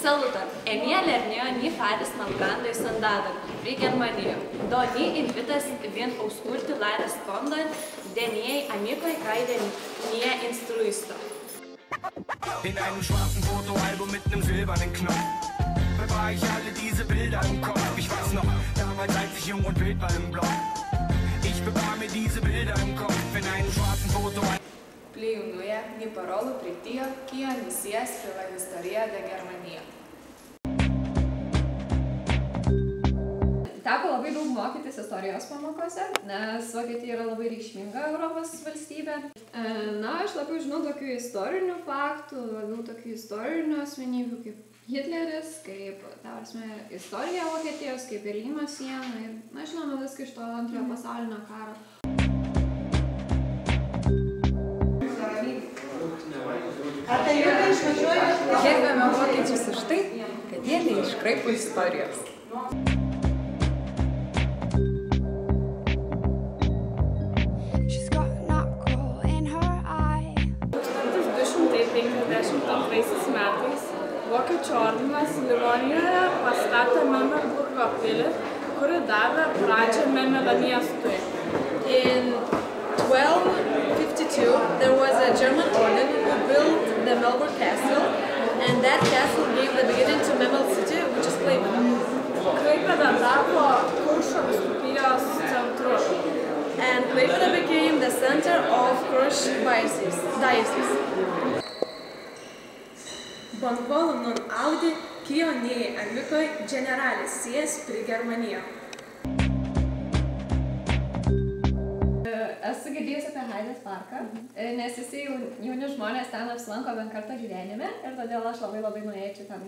Saluton, Enia lernejo ni faris malgrandoj sondadon pri Germanio. Do ni invitas vien auskulti la respondon de niei amikoj kaj de nia instruisto. In einem schwarzen Fotoalbum mit einem silbernen Knopf bewahre ich alle diese Bilder im Kopf. Ich weiß noch, damals als ich jung und wild war im Block. Ich bewahre mir diese Bilder im Kopf in einem schwarzen Fotoalbum. Plejunuje ni parolų pri tio, kion ni sies pri la historia de Germanio. Teko labai daug mokytis istorijos pamokose, nes Vokietija yra labai reikšminga Europos valstybė. Na, aš labiau žinau tokių istorinių faktų, labiau tokių istorinių asmenybių kaip Hitleris, kaip, istorija Vokietijos, kaip Berlyno siena ir, na, žinoma, viską iš to antrojo pasaulinio karo. Gerbiame vokiečius už tai, kad jie neiškraipo istorijos. Metais Vokiečių ordinas Livonijoje pastatė Memmelburgo pilį, kuri davė pradžią Memmelio miestui. In 1252, there was a German order who built the Melbourne Castle, and that castle gave the beginning to Memmel City, which is Klaipėda. Klaipėda tapo Kuršo vyskupijos centru. And Klaipėda became the center of Kurš diocese. Bonvolu non audi, kio nei amikoj generalis sies pri Germanio. Esu girdėjus apie Haidės parką, nes visi jauni žmonės ten apsilanko bent kartą gyvenime ir todėl aš labai norėčiau ten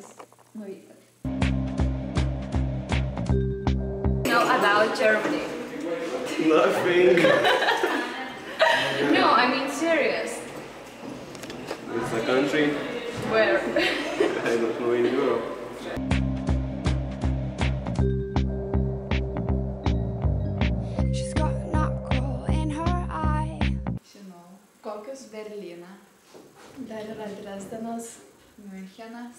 nuvykti. Know about Germany? Nothing. No, I mean serious. It's a country. Where? I don't know, in Europe. Žinau, kokius Berlyną. Dar yra Dresdenas, Münchenas.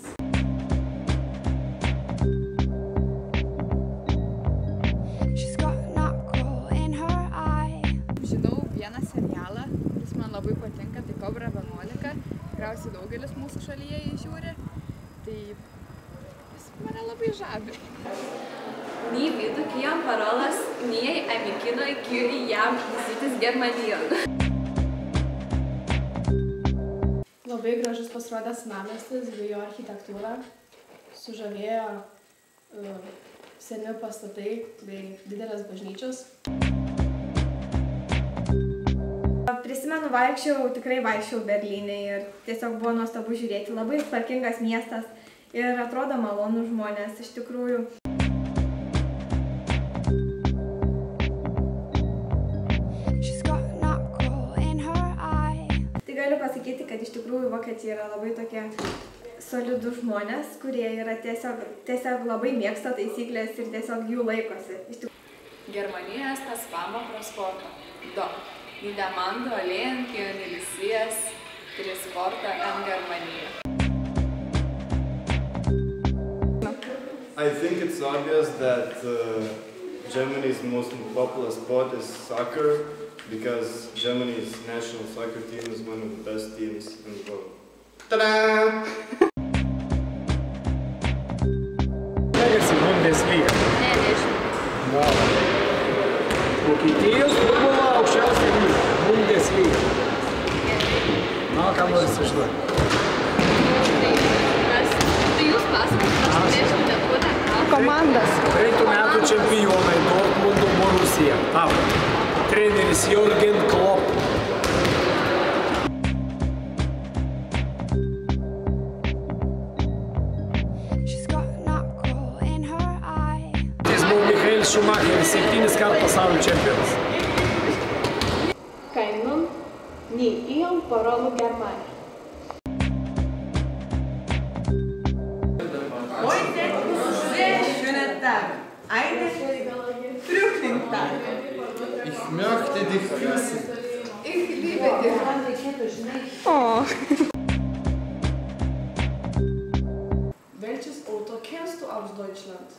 Žinau vieną serialą, kuris man labai patinka, tai Kobra 11. Tikriausiai daugelis mūsų šalyje jį žiūri, tai jis mane labai žavi. Ni vidu, kiam parolas niei amikinoj, kiuri jam visitis Germanijon. Labai gražus pasirodė senamiestis bei jo architektūra. Sužavėjo seni pastatai bei didelės bažnyčios. Prisimenu, tikrai vaikščiau Berlyne ir tiesiog buvo nuostabu žiūrėti. Labai tvarkingas miestas ir atrodo malonų žmonės, iš tikrųjų. Tai galiu pasakyti, kad iš tikrųjų Vokietija yra labai tokie solidus žmonės, kurie yra tiesiog labai mėgsta taisyklės ir tiesiog jų laikosi. Germanija estas fama pro sporto. Do. Ni demando alien, kion ili sies pri sporta en Germanio. I think it's obvious that Germany's most popular sport is soccer, because Germany's national soccer team is one of the best teams in the world. Ta-da! Baigėsi Bundesliga. Nežinau. Vokietijos futbolo aukščiausia lyga. Bundesliga. Na, ką nori sužinoti? Tai jūs pasakot, turėtumėte būti Komandas. Praeitų metų čempionai Dortmundo Borussia. Treneris Jürgen Klopp. Jis buvo Michael Schumacheris, 7 kartų pasaulio čempionas. Kaj nun ni iom parolu germane. Heute sehr schöner Tag. Eine Ich möchte dich küssen. Ich liebe dich. Oh. Welches Auto kennst du aus Deutschland?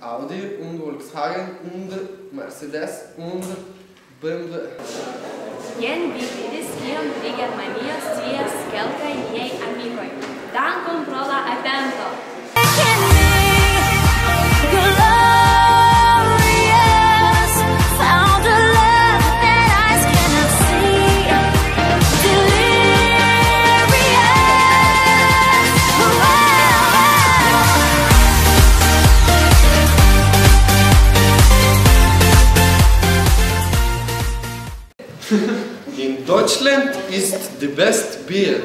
Audi und Volkswagen und Mercedes und BMW. Jen vidis kiom pri Germanijos scias kelkaj niaj amikoj. Dankon pro la atento. In Deutschland ist the best beer.